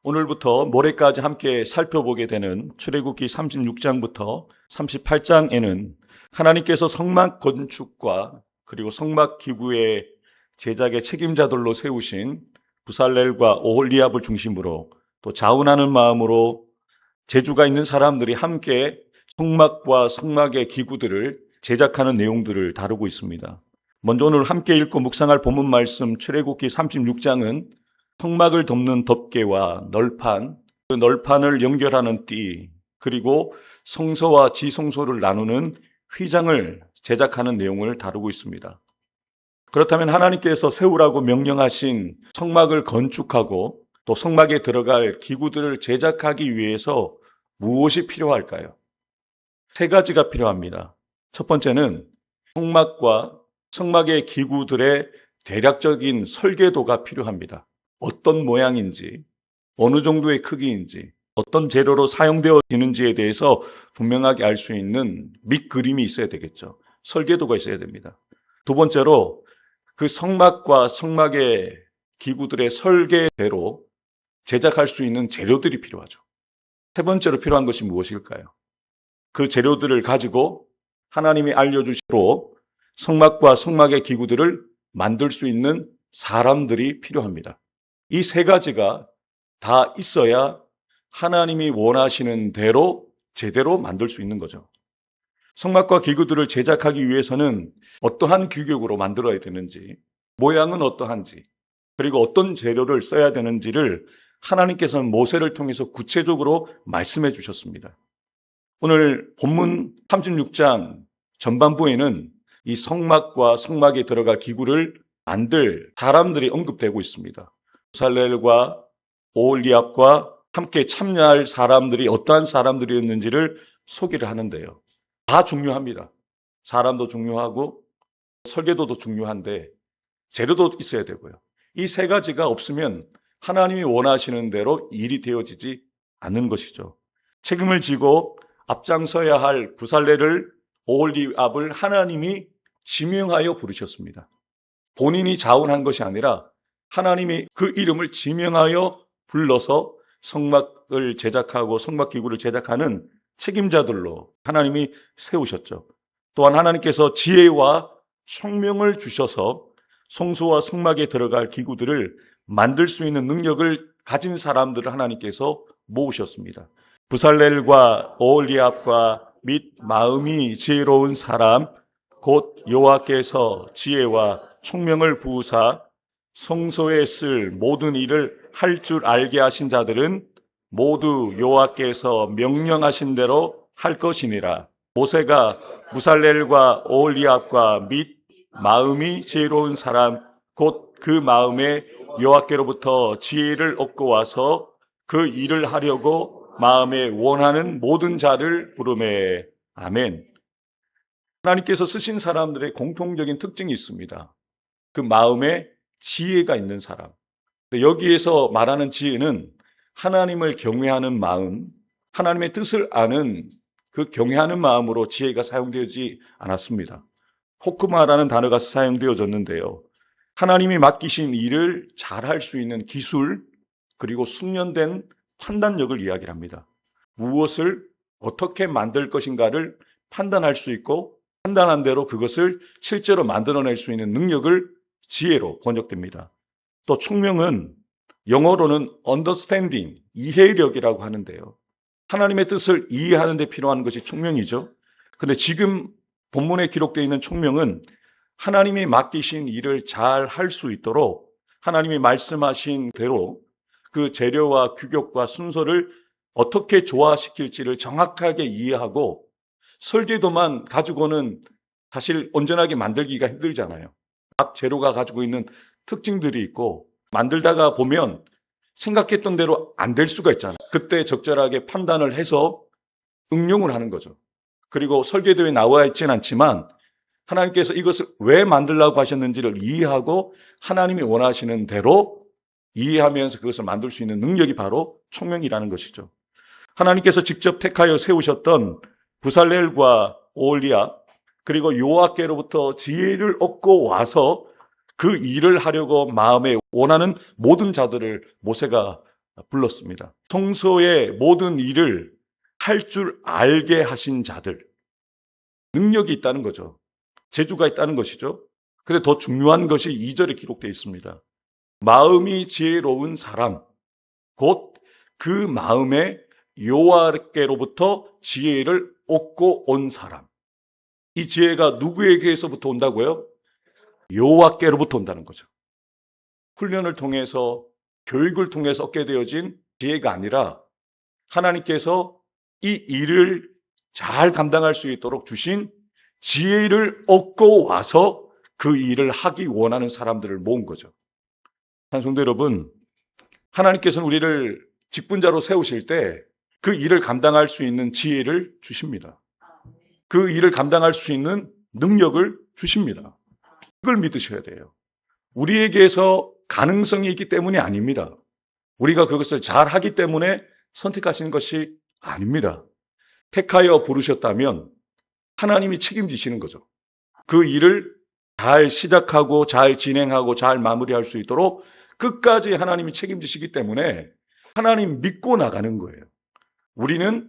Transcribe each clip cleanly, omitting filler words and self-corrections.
오늘부터 모레까지 함께 살펴보게 되는 출애굽기 36장부터 38장에는 하나님께서 성막 건축과 그리고 성막 기구의 제작의 책임자들로 세우신 부살렐과 오홀리압을 중심으로 또 자원하는 마음으로 재주가 있는 사람들이 함께 성막과 성막의 기구들을 제작하는 내용들을 다루고 있습니다. 먼저 오늘 함께 읽고 묵상할 본문 말씀 출애굽기 36장은 성막을 덮는 덮개와 널판, 그 널판을 연결하는 띠, 그리고 성소와 지성소를 나누는 휘장을 제작하는 내용을 다루고 있습니다. 그렇다면 하나님께서 세우라고 명령하신 성막을 건축하고 또 성막에 들어갈 기구들을 제작하기 위해서 무엇이 필요할까요? 세 가지가 필요합니다. 첫 번째는 성막과 성막의 기구들의 대략적인 설계도가 필요합니다. 어떤 모양인지, 어느 정도의 크기인지, 어떤 재료로 사용되어지는지에 대해서 분명하게 알 수 있는 밑그림이 있어야 되겠죠. 설계도가 있어야 됩니다. 두 번째로 그 성막과 성막의 기구들의 설계대로 제작할 수 있는 재료들이 필요하죠. 세 번째로 필요한 것이 무엇일까요? 그 재료들을 가지고 하나님이 알려주시로 성막과 성막의 기구들을 만들 수 있는 사람들이 필요합니다. 이 세 가지가 다 있어야 하나님이 원하시는 대로 제대로 만들 수 있는 거죠. 성막과 기구들을 제작하기 위해서는 어떠한 규격으로 만들어야 되는지, 모양은 어떠한지, 그리고 어떤 재료를 써야 되는지를 하나님께서는 모세를 통해서 구체적으로 말씀해 주셨습니다. 오늘 본문 36장 전반부에는 이 성막과 성막에 들어갈 기구를 만들 사람들이 언급되고 있습니다. 부살렐과 오홀리압과 함께 참여할 사람들이 어떠한 사람들이었는지를 소개를 하는데요. 다 중요합니다. 사람도 중요하고 설계도도 중요한데 재료도 있어야 되고요. 이 세 가지가 없으면 하나님이 원하시는 대로 일이 되어지지 않는 것이죠. 책임을 지고 앞장서야 할 부살렐을 오홀리압을 하나님이 지명하여 부르셨습니다. 본인이 자원한 것이 아니라 하나님이 그 이름을 지명하여 불러서 성막을 제작하고 성막기구를 제작하는 책임자들로 하나님이 세우셨죠. 또한 하나님께서 지혜와 총명을 주셔서 성소와 성막에 들어갈 기구들을 만들 수 있는 능력을 가진 사람들을 하나님께서 모으셨습니다. 부살렐과 오홀리압과 및 마음이 지혜로운 사람 곧 여호와께서 지혜와 총명을 부으사 성소에 쓸 모든 일을 할 줄 알게 하신 자들은 모두 여호와께서 명령하신 대로 할 것이니라. 모세가 부살렐과 오홀리압과 및 마음이 지혜로운 사람 곧 그 마음에 여호와께로부터 지혜를 얻고 와서 그 일을 하려고 마음에 원하는 모든 자를 부르매. 아멘. 하나님께서 쓰신 사람들의 공통적인 특징이 있습니다. 그 마음에 지혜가 있는 사람. 여기에서 말하는 지혜는 하나님을 경외하는 마음, 하나님의 뜻을 아는 그 경외하는 마음으로 지혜가 사용되지 않았습니다. 호크마라는 단어가 사용되어졌는데요. 하나님이 맡기신 일을 잘할 수 있는 기술, 그리고 숙련된 판단력을 이야기합니다. 무엇을 어떻게 만들 것인가를 판단할 수 있고 판단한 대로 그것을 실제로 만들어낼 수 있는 능력을 지혜로 번역됩니다. 또 총명은 영어로는 understanding, 이해력이라고 하는데요. 하나님의 뜻을 이해하는 데 필요한 것이 총명이죠. 그런데 지금 본문에 기록되어 있는 총명은 하나님이 맡기신 일을 잘 할 수 있도록 하나님이 말씀하신 대로 그 재료와 규격과 순서를 어떻게 조화시킬지를 정확하게 이해하고 설계도만 가지고는 사실 온전하게 만들기가 힘들잖아요. 각 재료가 가지고 있는 특징들이 있고 만들다가 보면 생각했던 대로 안 될 수가 있잖아요. 그때 적절하게 판단을 해서 응용을 하는 거죠. 그리고 설계도에 나와 있지는 않지만 하나님께서 이것을 왜 만들라고 하셨는지를 이해하고 하나님이 원하시는 대로 이해하면서 그것을 만들 수 있는 능력이 바로 총명이라는 것이죠. 하나님께서 직접 택하여 세우셨던 부살렐과 오홀리압 그리고 여호와께로부터 지혜를 얻고 와서 그 일을 하려고 마음에 원하는 모든 자들을 모세가 불렀습니다. 성소의 모든 일을 할 줄 알게 하신 자들. 능력이 있다는 거죠. 재주가 있다는 것이죠. 근데 더 중요한 것이 2절에 기록되어 있습니다. 마음이 지혜로운 사람, 곧 그 마음에 여호와께로부터 지혜를 얻고 온 사람. 이 지혜가 누구에게서부터 온다고요? 여호와께로부터 온다는 거죠. 훈련을 통해서, 교육을 통해서 얻게 되어진 지혜가 아니라 하나님께서 이 일을 잘 감당할 수 있도록 주신 지혜를 얻고 와서 그 일을 하기 원하는 사람들을 모은 거죠. 성도 여러분, 하나님께서는 우리를 직분자로 세우실 때 그 일을 감당할 수 있는 지혜를 주십니다. 그 일을 감당할 수 있는 능력을 주십니다. 그걸 믿으셔야 돼요. 우리에게서 가능성이 있기 때문이 아닙니다. 우리가 그것을 잘 하기 때문에 선택하신 것이 아닙니다. 택하여 부르셨다면 하나님이 책임지시는 거죠. 그 일을 잘 시작하고 잘 진행하고 잘 마무리할 수 있도록 끝까지 하나님이 책임지시기 때문에 하나님 믿고 나가는 거예요. 우리는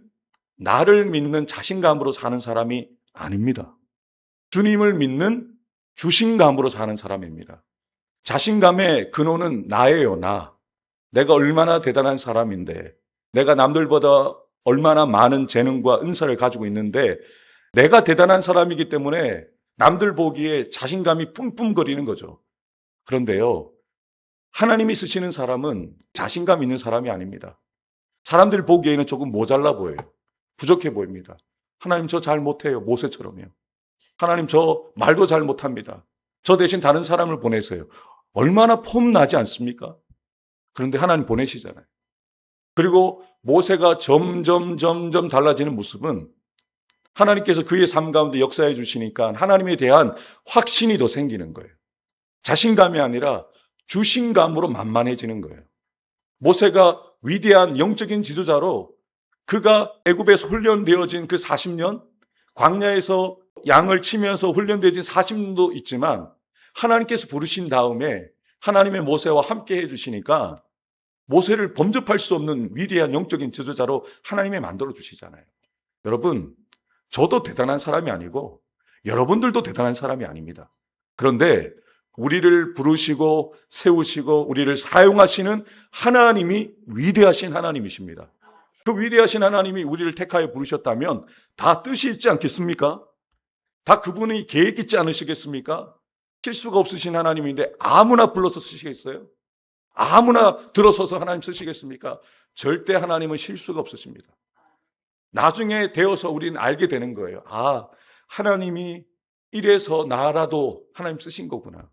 나를 믿는 자신감으로 사는 사람이 아닙니다. 주님을 믿는 주신감으로 사는 사람입니다. 자신감의 근원은 나예요, 나. 내가 얼마나 대단한 사람인데, 내가 남들보다 얼마나 많은 재능과 은사를 가지고 있는데, 내가 대단한 사람이기 때문에 남들 보기에 자신감이 뿜뿜거리는 거죠. 그런데요, 하나님이 쓰시는 사람은 자신감 있는 사람이 아닙니다. 사람들 보기에는 조금 모자라 보여요. 부족해 보입니다. 하나님 저 잘 못해요. 모세처럼요. 하나님 저 말도 잘 못합니다. 저 대신 다른 사람을 보내세요. 얼마나 폼나지 않습니까? 그런데 하나님 보내시잖아요. 그리고 모세가 점점 달라지는 모습은 하나님께서 그의 삶 가운데 역사해 주시니까 하나님에 대한 확신이 더 생기는 거예요. 자신감이 아니라 주신감으로 만만해지는 거예요. 모세가 위대한 영적인 지도자로 그가 애굽에서 훈련되어진 그 40년, 광야에서 양을 치면서 훈련되어진 40년도 있지만 하나님께서 부르신 다음에 하나님의 모세와 함께 해주시니까 모세를 범접할 수 없는 위대한 영적인 지도자로 하나님이 만들어 주시잖아요. 여러분, 저도 대단한 사람이 아니고 여러분들도 대단한 사람이 아닙니다. 그런데 우리를 부르시고 세우시고 우리를 사용하시는 하나님이 위대하신 하나님이십니다. 그 위대하신 하나님이 우리를 택하여 부르셨다면 다 뜻이 있지 않겠습니까? 다 그분이 계획 있지 않으시겠습니까? 실수가 없으신 하나님인데 아무나 불러서 쓰시겠어요? 아무나 들어서서 하나님 쓰시겠습니까? 절대 하나님은 실수가 없으십니다. 나중에 되어서 우리는 알게 되는 거예요. 아, 하나님이 이래서 나라도 하나님 쓰신 거구나.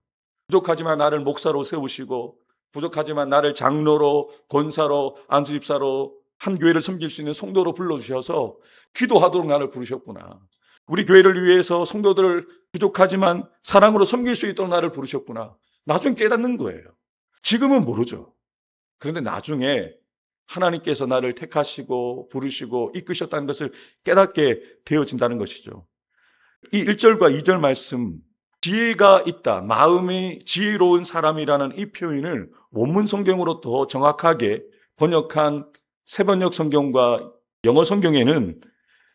부족하지만 나를 목사로 세우시고 부족하지만 나를 장로로, 권사로, 안수집사로 한 교회를 섬길 수 있는 성도로 불러주셔서 기도하도록 나를 부르셨구나. 우리 교회를 위해서 성도들을 부족하지만 사랑으로 섬길 수 있도록 나를 부르셨구나. 나중에 깨닫는 거예요. 지금은 모르죠. 그런데 나중에 하나님께서 나를 택하시고 부르시고 이끄셨다는 것을 깨닫게 되어진다는 것이죠. 이 1절과 2절 말씀, 지혜가 있다, 마음이 지혜로운 사람이라는 이 표현을 원문 성경으로 더 정확하게 번역한 새번역 성경과 영어 성경에는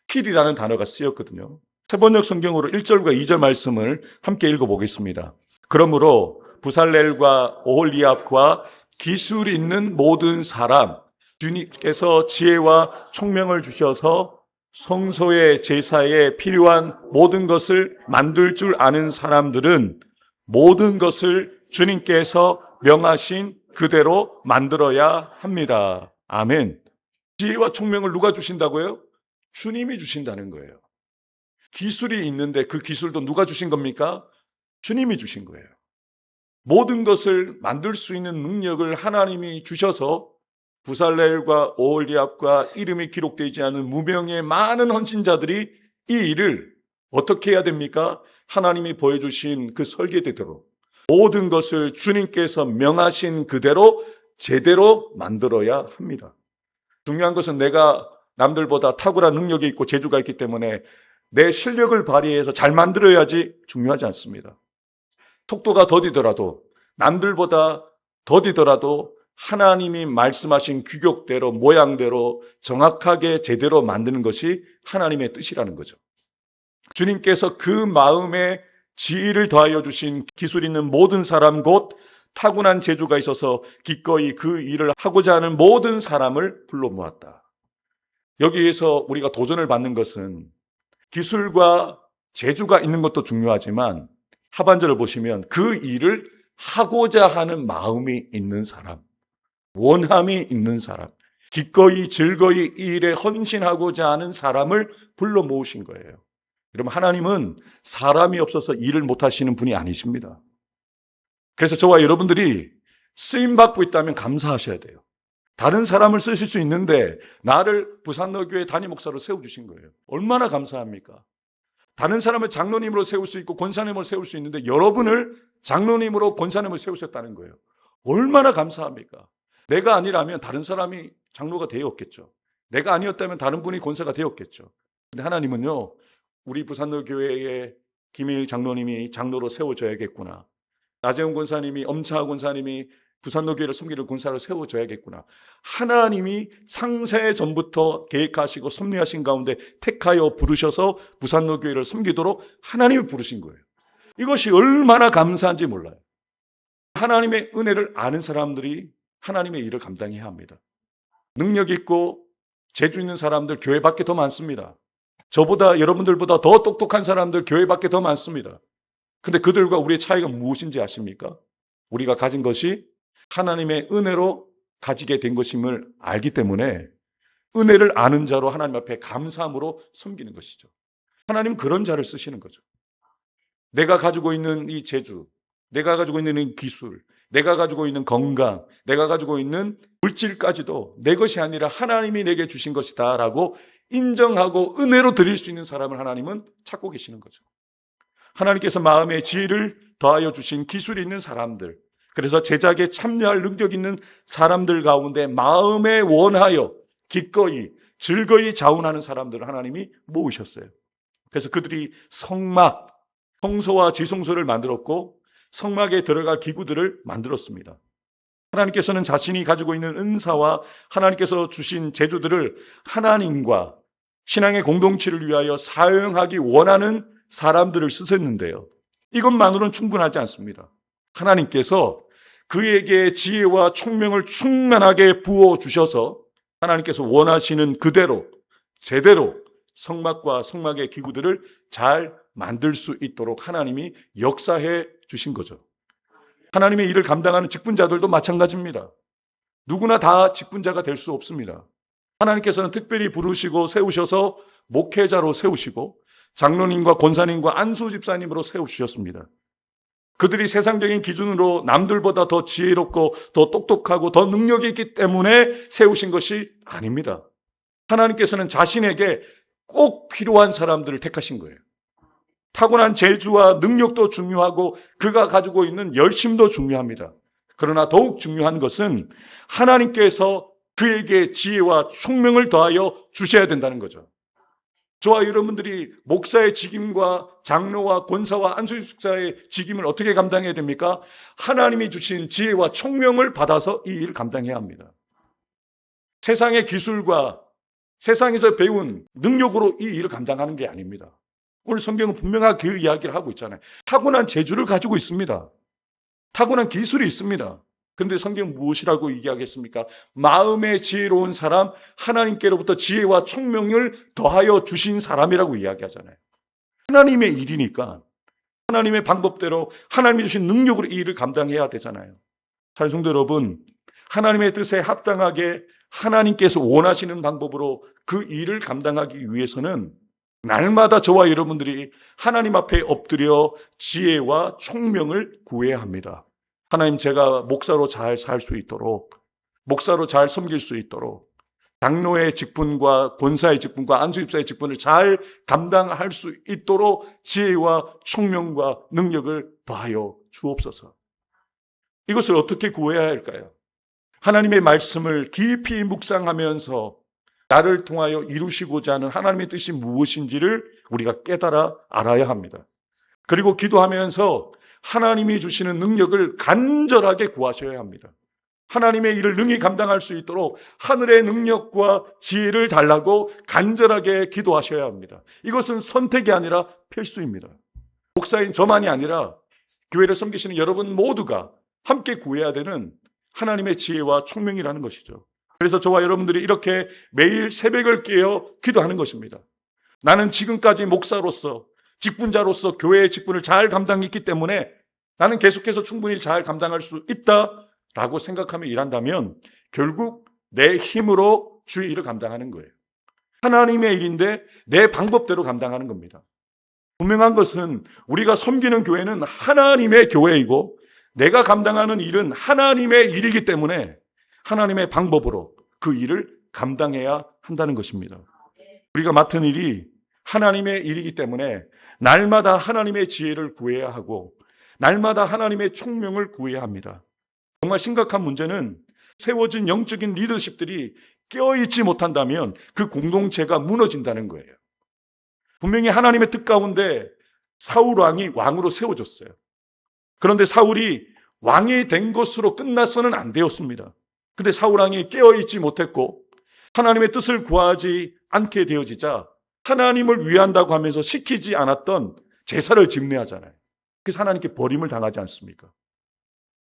스킬이라는 단어가 쓰였거든요. 새번역 성경으로 1절과 2절 말씀을 함께 읽어보겠습니다. 그러므로 부살렐과 오홀리압과 기술 있는 모든 사람, 주님께서 지혜와 총명을 주셔서 성소의 제사에 필요한 모든 것을 만들 줄 아는 사람들은 모든 것을 주님께서 명하신 그대로 만들어야 합니다. 아멘. 지혜와 총명을 누가 주신다고요? 주님이 주신다는 거예요. 기술이 있는데 그 기술도 누가 주신 겁니까? 주님이 주신 거예요. 모든 것을 만들 수 있는 능력을 하나님이 주셔서 부살렐과 오홀리압과 이름이 기록되지 않은 무명의 많은 헌신자들이 이 일을 어떻게 해야 됩니까? 하나님이 보여주신 그 설계대로 모든 것을 주님께서 명하신 그대로 제대로 만들어야 합니다. 중요한 것은 내가 남들보다 탁월한 능력이 있고 재주가 있기 때문에 내 실력을 발휘해서 잘 만들어야지 중요하지 않습니다. 속도가 더디더라도 남들보다 더디더라도 하나님이 말씀하신 규격대로 모양대로 정확하게 제대로 만드는 것이 하나님의 뜻이라는 거죠. 주님께서 그 마음에 지혜를 더하여 주신 기술 있는 모든 사람 곧 타고난 재주가 있어서 기꺼이 그 일을 하고자 하는 모든 사람을 불러 모았다. 여기에서 우리가 도전을 받는 것은 기술과 재주가 있는 것도 중요하지만 하반절을 보시면 그 일을 하고자 하는 마음이 있는 사람, 원함이 있는 사람, 기꺼이 즐거이 이 일에 헌신하고자 하는 사람을 불러 모으신 거예요. 여러분, 하나님은 사람이 없어서 일을 못하시는 분이 아니십니다. 그래서 저와 여러분들이 쓰임받고 있다면 감사하셔야 돼요. 다른 사람을 쓰실 수 있는데 나를 부산너교회 담임 목사로 세워주신 거예요. 얼마나 감사합니까? 다른 사람을 장로님으로 세울 수 있고 권사님으로 세울 수 있는데 여러분을 장로님으로 권사님으로 세우셨다는 거예요. 얼마나 감사합니까? 내가 아니라면 다른 사람이 장로가 되었겠죠. 내가 아니었다면 다른 분이 권사가 되었겠죠. 근데 하나님은요, 우리 부산너교회의 김일 장로님이 장로로 세워져야겠구나. 나재훈 권사님이, 엄차하 권사님이 부산너교회를 섬기는 권사로 세워져야겠구나. 하나님이 상세 전부터 계획하시고 섭리하신 가운데 택하여 부르셔서 부산너교회를 섬기도록 하나님을 부르신 거예요. 이것이 얼마나 감사한지 몰라요. 하나님의 은혜를 아는 사람들이 하나님의 일을 감당해야 합니다. 능력 있고 재주 있는 사람들 교회 밖에 더 많습니다. 저보다 여러분들보다 더 똑똑한 사람들 교회 밖에 더 많습니다. 근데 그들과 우리의 차이가 무엇인지 아십니까? 우리가 가진 것이 하나님의 은혜로 가지게 된 것임을 알기 때문에 은혜를 아는 자로 하나님 앞에 감사함으로 섬기는 것이죠. 하나님은 그런 자를 쓰시는 거죠. 내가 가지고 있는 이 재주, 내가 가지고 있는 이 기술, 내가 가지고 있는 건강, 내가 가지고 있는 물질까지도 내 것이 아니라 하나님이 내게 주신 것이다 라고 인정하고 은혜로 드릴 수 있는 사람을 하나님은 찾고 계시는 거죠. 하나님께서 마음의 지혜를 더하여 주신 기술이 있는 사람들, 그래서 제작에 참여할 능력 있는 사람들 가운데 마음에 원하여 기꺼이 즐거이 자원하는 사람들을 하나님이 모으셨어요. 그래서 그들이 성막, 성소와 지성소를 만들었고 성막에 들어갈 기구들을 만들었습니다. 하나님께서는 자신이 가지고 있는 은사와 하나님께서 주신 재주들을 하나님과 신앙의 공동체를 위하여 사용하기 원하는 사람들을 쓰셨는데요. 이것만으로는 충분하지 않습니다. 하나님께서 그에게 지혜와 총명을 충만하게 부어주셔서 하나님께서 원하시는 그대로 제대로 성막과 성막의 기구들을 잘 만들 수 있도록 하나님이 역사해 주신 거죠. 하나님의 일을 감당하는 직분자들도 마찬가지입니다. 누구나 다 직분자가 될 수 없습니다. 하나님께서는 특별히 부르시고 세우셔서 목회자로 세우시고 장로님과 권사님과 안수 집사님으로 세우셨습니다. 그들이 세상적인 기준으로 남들보다 더 지혜롭고 더 똑똑하고 더 능력이 있기 때문에 세우신 것이 아닙니다. 하나님께서는 자신에게 꼭 필요한 사람들을 택하신 거예요. 타고난 재주와 능력도 중요하고 그가 가지고 있는 열심도 중요합니다. 그러나 더욱 중요한 것은 하나님께서 그에게 지혜와 총명을 더하여 주셔야 된다는 거죠. 저와 여러분들이 목사의 직임과 장로와 권사와 안수집사의 직임을 어떻게 감당해야 됩니까? 하나님이 주신 지혜와 총명을 받아서 이 일을 감당해야 합니다. 세상의 기술과 세상에서 배운 능력으로 이 일을 감당하는 게 아닙니다. 오늘 성경은 분명하게 그 이야기를 하고 있잖아요. 타고난 재주를 가지고 있습니다. 타고난 기술이 있습니다. 그런데 성경은 무엇이라고 얘기하겠습니까? 마음의 지혜로운 사람, 하나님께로부터 지혜와 총명을 더하여 주신 사람이라고 이야기하잖아요. 하나님의 일이니까 하나님의 방법대로 하나님이 주신 능력으로 이 일을 감당해야 되잖아요. 사랑하는 성도 여러분, 하나님의 뜻에 합당하게 하나님께서 원하시는 방법으로 그 일을 감당하기 위해서는 날마다 저와 여러분들이 하나님 앞에 엎드려 지혜와 총명을 구해야 합니다. 하나님, 제가 목사로 잘 살 수 있도록, 목사로 잘 섬길 수 있도록, 장로의 직분과 권사의 직분과 안수집사의 직분을 잘 감당할 수 있도록 지혜와 총명과 능력을 더하여 주옵소서. 이것을 어떻게 구해야 할까요? 하나님의 말씀을 깊이 묵상하면서 나를 통하여 이루시고자 하는 하나님의 뜻이 무엇인지를 우리가 깨달아 알아야 합니다. 그리고 기도하면서 하나님이 주시는 능력을 간절하게 구하셔야 합니다. 하나님의 일을 능히 감당할 수 있도록 하늘의 능력과 지혜를 달라고 간절하게 기도하셔야 합니다. 이것은 선택이 아니라 필수입니다. 목사인 저만이 아니라 교회를 섬기시는 여러분 모두가 함께 구해야 되는 하나님의 지혜와 총명이라는 것이죠. 그래서 저와 여러분들이 이렇게 매일 새벽을 깨어 기도하는 것입니다. 나는 지금까지 목사로서, 직분자로서 교회의 직분을 잘 감당했기 때문에 나는 계속해서 충분히 잘 감당할 수 있다라고 생각하며 일한다면 결국 내 힘으로 주의 일을 감당하는 거예요. 하나님의 일인데 내 방법대로 감당하는 겁니다. 분명한 것은 우리가 섬기는 교회는 하나님의 교회이고 내가 감당하는 일은 하나님의 일이기 때문에 하나님의 방법으로 그 일을 감당해야 한다는 것입니다. 우리가 맡은 일이 하나님의 일이기 때문에 날마다 하나님의 지혜를 구해야 하고 날마다 하나님의 총명을 구해야 합니다. 정말 심각한 문제는 세워진 영적인 리더십들이 깨어있지 못한다면 그 공동체가 무너진다는 거예요. 분명히 하나님의 뜻 가운데 사울 왕이 왕으로 세워졌어요. 그런데 사울이 왕이 된 것으로 끝나서는 안 되었습니다. 근데 사울 왕이 깨어있지 못했고 하나님의 뜻을 구하지 않게 되어지자 하나님을 위한다고 하면서 시키지 않았던 제사를 집례하잖아요. 그래서 하나님께 버림을 당하지 않습니까?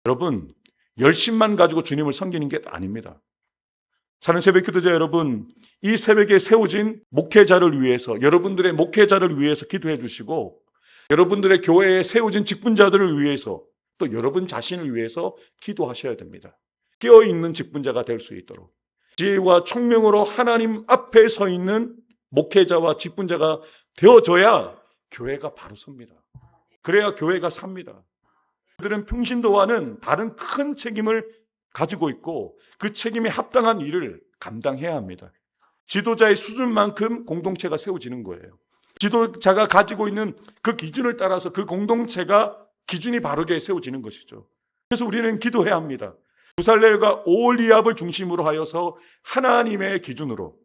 여러분, 열심만 가지고 주님을 섬기는 게 아닙니다. 사는 새벽 기도자 여러분, 이 새벽에 세워진 목회자를 위해서, 여러분들의 목회자를 위해서 기도해 주시고 여러분들의 교회에 세워진 직분자들을 위해서 또 여러분 자신을 위해서 기도하셔야 됩니다. 깨어있는 직분자가 될 수 있도록 지혜와 총명으로 하나님 앞에 서 있는 목회자와 직분자가 되어져야 교회가 바로 섭니다. 그래야 교회가 삽니다. 그들은 평신도와는 다른 큰 책임을 가지고 있고 그 책임에 합당한 일을 감당해야 합니다. 지도자의 수준만큼 공동체가 세워지는 거예요. 지도자가 가지고 있는 그 기준을 따라서 그 공동체가 기준이 바르게 세워지는 것이죠. 그래서 우리는 기도해야 합니다. 부살렐과 오홀리압을 중심으로 하여서 하나님의 기준으로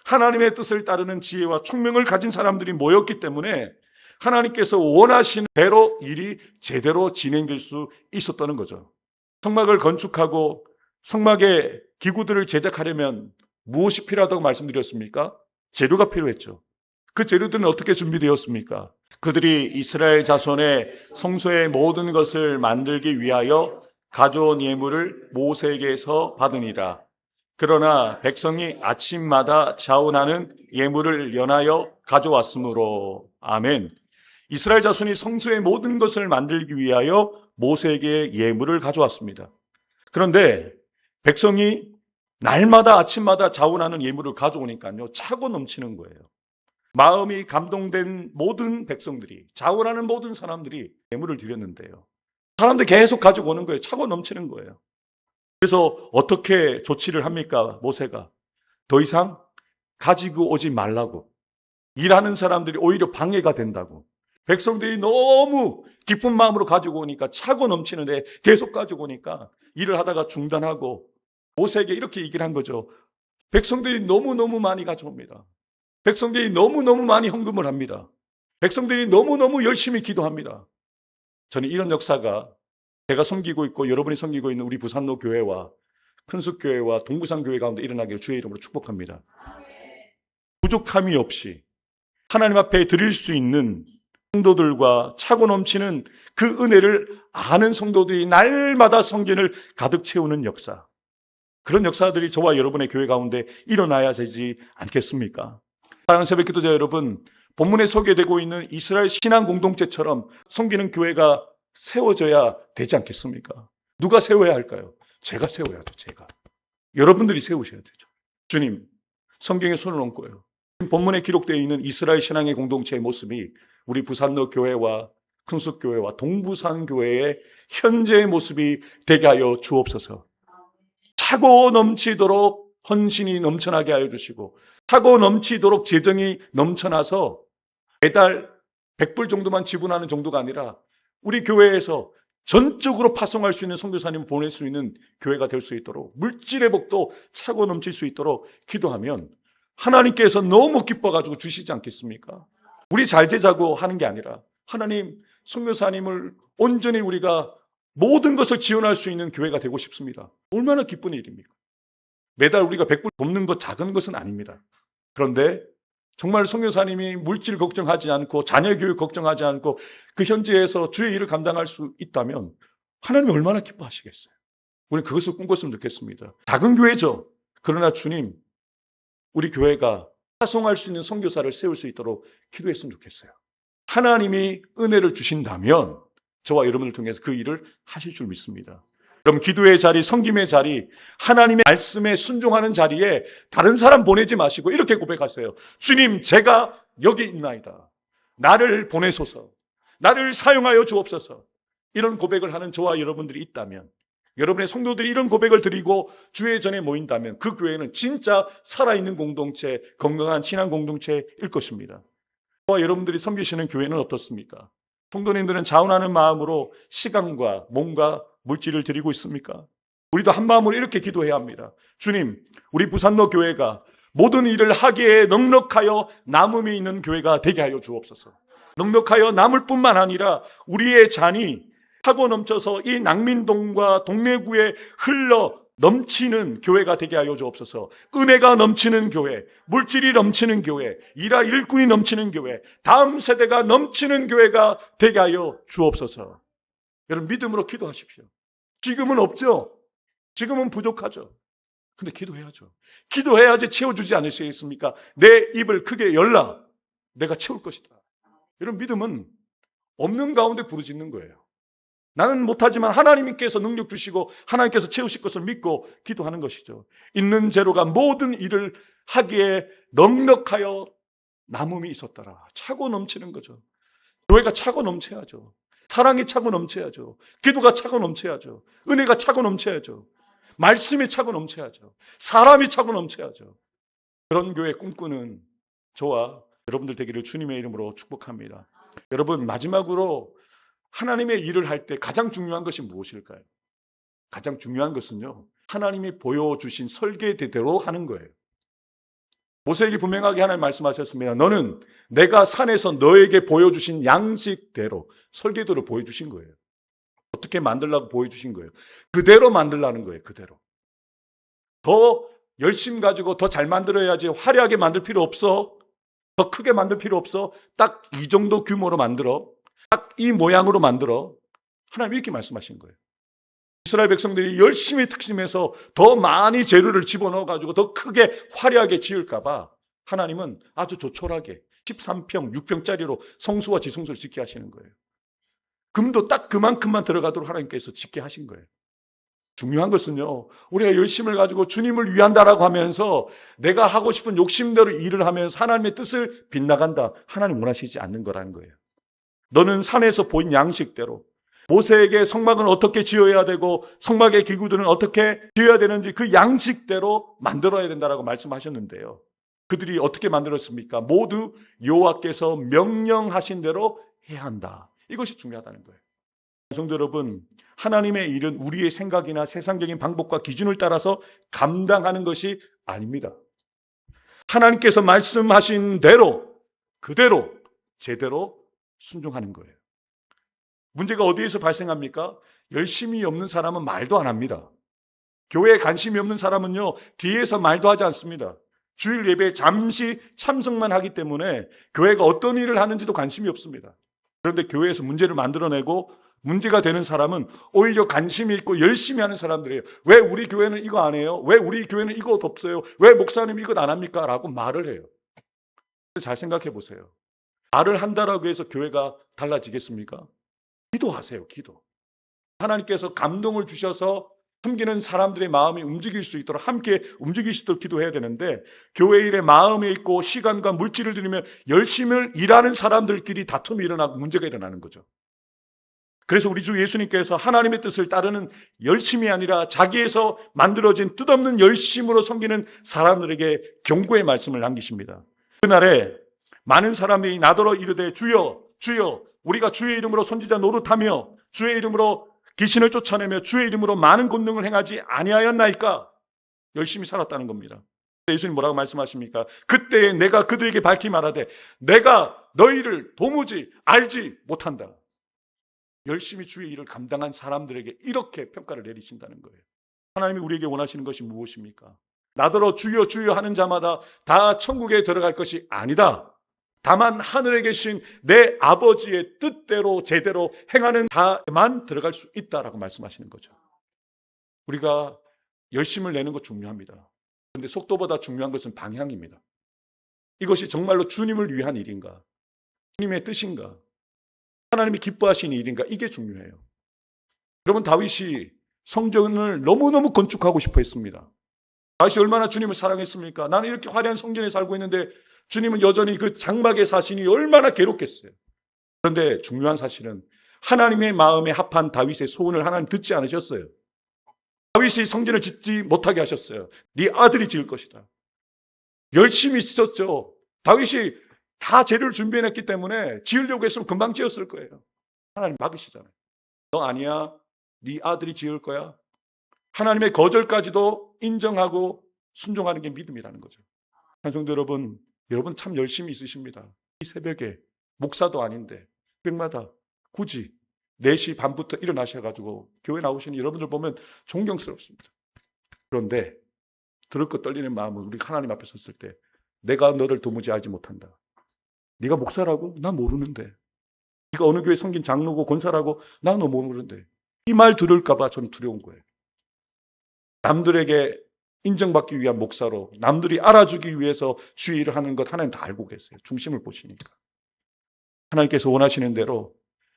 하나님의 뜻을 따르는 지혜와 총명을 가진 사람들이 모였기 때문에 하나님께서 원하시는 대로 일이 제대로 진행될 수 있었다는 거죠. 성막을 건축하고 성막의 기구들을 제작하려면 무엇이 필요하다고 말씀드렸습니까? 재료가 필요했죠. 그 재료들은 어떻게 준비되었습니까? 그들이 이스라엘 자손의 성소의 모든 것을 만들기 위하여 가져온 예물을 모세에게서 받으니라. 그러나 백성이 아침마다 자원하는 예물을 연하여 가져왔으므로. 아멘. 이스라엘 자손이 성소의 모든 것을 만들기 위하여 모세에게 예물을 가져왔습니다. 그런데 백성이 날마다 아침마다 자원하는 예물을 가져오니까요, 차고 넘치는 거예요. 마음이 감동된 모든 백성들이, 자원하는 모든 사람들이 예물을 드렸는데요, 사람들이 계속 가지고 오는 거예요. 차고 넘치는 거예요. 그래서 어떻게 조치를 합니까? 모세가 더 이상 가지고 오지 말라고, 일하는 사람들이 오히려 방해가 된다고. 백성들이 너무 기쁜 마음으로 가지고 오니까, 차고 넘치는데 계속 가지고 오니까 일을 하다가 중단하고 모세에게 이렇게 얘기를 한 거죠. 백성들이 너무너무 많이 가져옵니다. 백성들이 너무너무 많이 헌금을 합니다. 백성들이 너무너무 열심히 기도합니다. 저는 이런 역사가 제가 섬기고 있고 여러분이 섬기고 있는 우리 부산로 교회와 큰숙교회와 동부산 교회 가운데 일어나기를 주의 이름으로 축복합니다. 부족함이 없이 하나님 앞에 드릴 수 있는 성도들과 차고 넘치는 그 은혜를 아는 성도들이 날마다 성전을 가득 채우는 역사, 그런 역사들이 저와 여러분의 교회 가운데 일어나야 되지 않겠습니까? 사랑하는 새벽 기도자 여러분, 본문에 소개되고 있는 이스라엘 신앙 공동체처럼 섬기는 교회가 세워져야 되지 않겠습니까? 누가 세워야 할까요? 제가 세워야죠. 제가. 여러분들이 세우셔야 되죠. 주님, 성경에 손을 얹고요, 본문에 기록되어 있는 이스라엘 신앙의 공동체의 모습이 우리 부산로 교회와 큰숙교회와 동부산 교회의 현재의 모습이 되게 하여 주옵소서. 차고 넘치도록 헌신이 넘쳐나게 하여 주시고, 차고 넘치도록 재정이 넘쳐나서 매달 100불 정도만 지분하는 정도가 아니라 우리 교회에서 전적으로 파송할 수 있는 선교사님을 보낼 수 있는 교회가 될 수 있도록, 물질의 복도 차고 넘칠 수 있도록 기도하면 하나님께서 너무 기뻐가지고 주시지 않겠습니까? 우리 잘 되자고 하는 게 아니라 하나님, 선교사님을 온전히 우리가 모든 것을 지원할 수 있는 교회가 되고 싶습니다. 얼마나 기쁜 일입니까? 매달 우리가 100불 돕는 것 작은 것은 아닙니다. 그런데 정말 선교사님이 물질 걱정하지 않고 자녀 교육 걱정하지 않고 그 현지에서 주의 일을 감당할 수 있다면 하나님이 얼마나 기뻐하시겠어요. 우리는 그것을 꿈꿨으면 좋겠습니다. 작은 교회죠. 그러나 주님, 우리 교회가 파송할 수 있는 선교사를 세울 수 있도록 기도했으면 좋겠어요. 하나님이 은혜를 주신다면 저와 여러분을 통해서 그 일을 하실 줄 믿습니다. 그럼 기도의 자리, 섬김의 자리, 하나님의 말씀에 순종하는 자리에 다른 사람 보내지 마시고 이렇게 고백하세요. 주님, 제가 여기 있나이다. 나를 보내소서. 나를 사용하여 주옵소서. 이런 고백을 하는 저와 여러분들이 있다면, 여러분의 성도들이 이런 고백을 드리고 주의 전에 모인다면 그 교회는 진짜 살아있는 공동체, 건강한 신앙 공동체일 것입니다. 저와 여러분들이 섬기시는 교회는 어떻습니까? 성도님들은 자원하는 마음으로 시간과 몸과 물질을 드리고 있습니까? 우리도 한 마음으로 이렇게 기도해야 합니다. 주님, 우리 부산로 교회가 모든 일을 하기에 넉넉하여 남음이 있는 교회가 되게 하여 주옵소서. 넉넉하여 남을 뿐만 아니라 우리의 잔이 차고 넘쳐서 이 낭민동과 동래구에 흘러 넘치는 교회가 되게 하여 주옵소서. 은혜가 넘치는 교회, 물질이 넘치는 교회, 일할 일꾼이 넘치는 교회, 다음 세대가 넘치는 교회가 되게 하여 주옵소서. 여러분 믿음으로 기도하십시오. 지금은 없죠. 지금은 부족하죠. 근데 기도해야죠. 기도해야지 채워주지 않으시겠습니까? 내 입을 크게 열라. 내가 채울 것이다. 여러분 믿음은 없는 가운데 부르짖는 거예요. 나는 못하지만 하나님께서 능력 주시고 하나님께서 채우실 것을 믿고 기도하는 것이죠. 있는 재료가 모든 일을 하기에 넉넉하여 남음이 있었더라. 차고 넘치는 거죠. 교회가 차고 넘쳐야죠. 사랑이 차고 넘쳐야죠. 기도가 차고 넘쳐야죠. 은혜가 차고 넘쳐야죠. 말씀이 차고 넘쳐야죠. 사람이 차고 넘쳐야죠. 그런 교회 꿈꾸는 저와 여러분들 되기를 주님의 이름으로 축복합니다. 여러분 마지막으로 하나님의 일을 할 때 가장 중요한 것이 무엇일까요? 가장 중요한 것은요, 하나님이 보여주신 설계대로 하는 거예요. 모세에게 분명하게 하나님 말씀하셨습니다. 너는 내가 산에서 너에게 보여주신 양식대로, 설계도를 보여주신 거예요. 어떻게 만들라고 보여주신 거예요. 그대로 만들라는 거예요. 그대로. 더 열심 가지고 더 잘 만들어야지. 화려하게 만들 필요 없어. 더 크게 만들 필요 없어. 딱 이 정도 규모로 만들어. 딱 이 모양으로 만들어. 하나님 이렇게 말씀하신 거예요. 이스라엘 백성들이 열심히 특심해서 더 많이 재료를 집어넣어가지고 더 크게 화려하게 지을까 봐 하나님은 아주 조촐하게 13평, 6평짜리로 성수와 지성소를 짓게 하시는 거예요. 금도 딱 그만큼만 들어가도록 하나님께서 짓게 하신 거예요. 중요한 것은요, 우리가 열심을 가지고 주님을 위한다라고 하면서 내가 하고 싶은 욕심대로 일을 하면서 하나님의 뜻을 빗나간다. 하나님 원하시지 않는 거라는 거예요. 너는 산에서 보인 양식대로 모세에게 성막은 어떻게 지어야 되고 성막의 기구들은 어떻게 지어야 되는지 그 양식대로 만들어야 된다라고 말씀하셨는데요. 그들이 어떻게 만들었습니까? 모두 여호와께서 명령하신 대로 해야 한다. 이것이 중요하다는 거예요. 성도 여러분, 하나님의 일은 우리의 생각이나 세상적인 방법과 기준을 따라서 감당하는 것이 아닙니다. 하나님께서 말씀하신 대로 그대로 제대로 순종하는 거예요. 문제가 어디에서 발생합니까? 열심이 없는 사람은 말도 안 합니다. 교회에 관심이 없는 사람은요, 뒤에서 말도 하지 않습니다. 주일 예배에 잠시 참석만 하기 때문에 교회가 어떤 일을 하는지도 관심이 없습니다. 그런데 교회에서 문제를 만들어내고 문제가 되는 사람은 오히려 관심이 있고 열심히 하는 사람들이에요. 왜 우리 교회는 이거 안 해요? 왜 우리 교회는 이거 없어요? 왜 목사님 이거 안 합니까? 라고 말을 해요. 잘 생각해 보세요. 말을 한다라고 해서 교회가 달라지겠습니까? 기도하세요. 기도. 하나님께서 감동을 주셔서 섬기는 사람들의 마음이 움직일 수 있도록 함께 움직일 수 있도록 기도해야 되는데 교회 일에 마음이 있고 시간과 물질을 들이면 열심히 일하는 사람들끼리 다툼이 일어나고 문제가 일어나는 거죠. 그래서 우리 주 예수님께서 하나님의 뜻을 따르는 열심이 아니라 자기에서 만들어진 뜻없는 열심으로 섬기는 사람들에게 경고의 말씀을 남기십니다. 그날에 많은 사람이 나더러 이르되 주여 주여 우리가 주의 이름으로 선지자 노릇하며 주의 이름으로 귀신을 쫓아내며 주의 이름으로 많은 권능을 행하지 아니하였나이까? 열심히 살았다는 겁니다. 예수님 뭐라고 말씀하십니까? 그때 내가 그들에게 밝히 말하되 내가 너희를 도무지 알지 못한다. 열심히 주의 일을 감당한 사람들에게 이렇게 평가를 내리신다는 거예요. 하나님이 우리에게 원하시는 것이 무엇입니까? 나더러 주여 주여 하는 자마다 다 천국에 들어갈 것이 아니다. 다만 하늘에 계신 내 아버지의 뜻대로 제대로 행하는 자만 들어갈 수 있다라고 말씀하시는 거죠. 우리가 열심을 내는 것 중요합니다. 그런데 속도보다 중요한 것은 방향입니다. 이것이 정말로 주님을 위한 일인가? 주님의 뜻인가? 하나님이 기뻐하시는 일인가? 이게 중요해요. 여러분, 다윗이 성전을 너무너무 건축하고 싶어 했습니다. 다윗이 얼마나 주님을 사랑했습니까? 나는 이렇게 화려한 성전에 살고 있는데 주님은 여전히 그 장막에 사시니 얼마나 괴롭겠어요. 그런데 중요한 사실은 하나님의 마음에 합한 다윗의 소원을 하나님 듣지 않으셨어요. 다윗이 성전을 짓지 못하게 하셨어요. 네 아들이 지을 것이다. 열심히 짓었죠. 다윗이 다 재료를 준비해냈기 때문에 지으려고 했으면 금방 지었을 거예요. 하나님 막으시잖아요. 너 아니야. 네 아들이 지을 거야. 하나님의 거절까지도 인정하고 순종하는 게 믿음이라는 거죠. 성도 여러분, 여러분 참 열심히 있으십니다. 이 새벽에 목사도 아닌데 새벽마다 굳이 4시 반부터 일어나셔가지고 교회 나오시는 여러분들 보면 존경스럽습니다. 그런데 들을 것 떨리는 마음은 우리 하나님 앞에 섰을 때 내가 너를 도무지 알지 못한다. 네가 목사라고? 나 모르는데. 네가 어느 교회 섬긴 장로고 권사라고? 나 너 모르는데. 이 말 들을까 봐 저는 두려운 거예요. 남들에게 인정받기 위한 목사로 남들이 알아주기 위해서 주의 일을 하는 것 하나님 다 알고 계세요. 중심을 보시니까. 하나님께서 원하시는 대로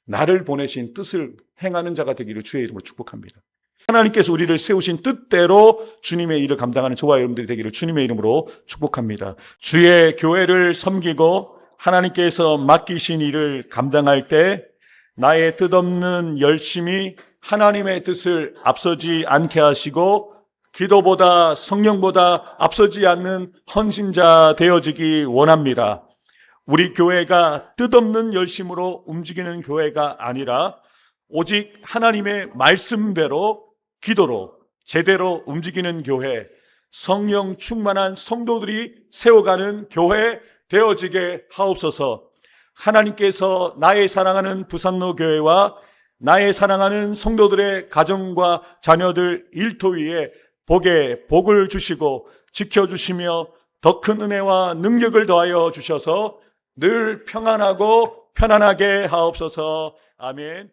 나를 보내신 뜻을 행하는 자가 되기를 주의 이름으로 축복합니다. 하나님께서 우리를 세우신 뜻대로 주님의 일을 감당하는 저와 여러분들이 되기를 주님의 이름으로 축복합니다. 주의 교회를 섬기고 하나님께서 맡기신 일을 감당할 때 나의 뜻없는 열심이 하나님의 뜻을 앞서지 않게 하시고 기도보다 성령보다 앞서지 않는 헌신자 되어지기 원합니다. 우리 교회가 뜻없는 열심으로 움직이는 교회가 아니라 오직 하나님의 말씀대로 기도로 제대로 움직이는 교회, 성령 충만한 성도들이 세워가는 교회 되어지게 하옵소서. 하나님께서 나의 사랑하는 부산로 교회와 나의 사랑하는 성도들의 가정과 자녀들 일터 위에 복에 복을 주시고 지켜주시며 더 큰 은혜와 능력을 더하여 주셔서 늘 평안하고 편안하게 하옵소서. 아멘.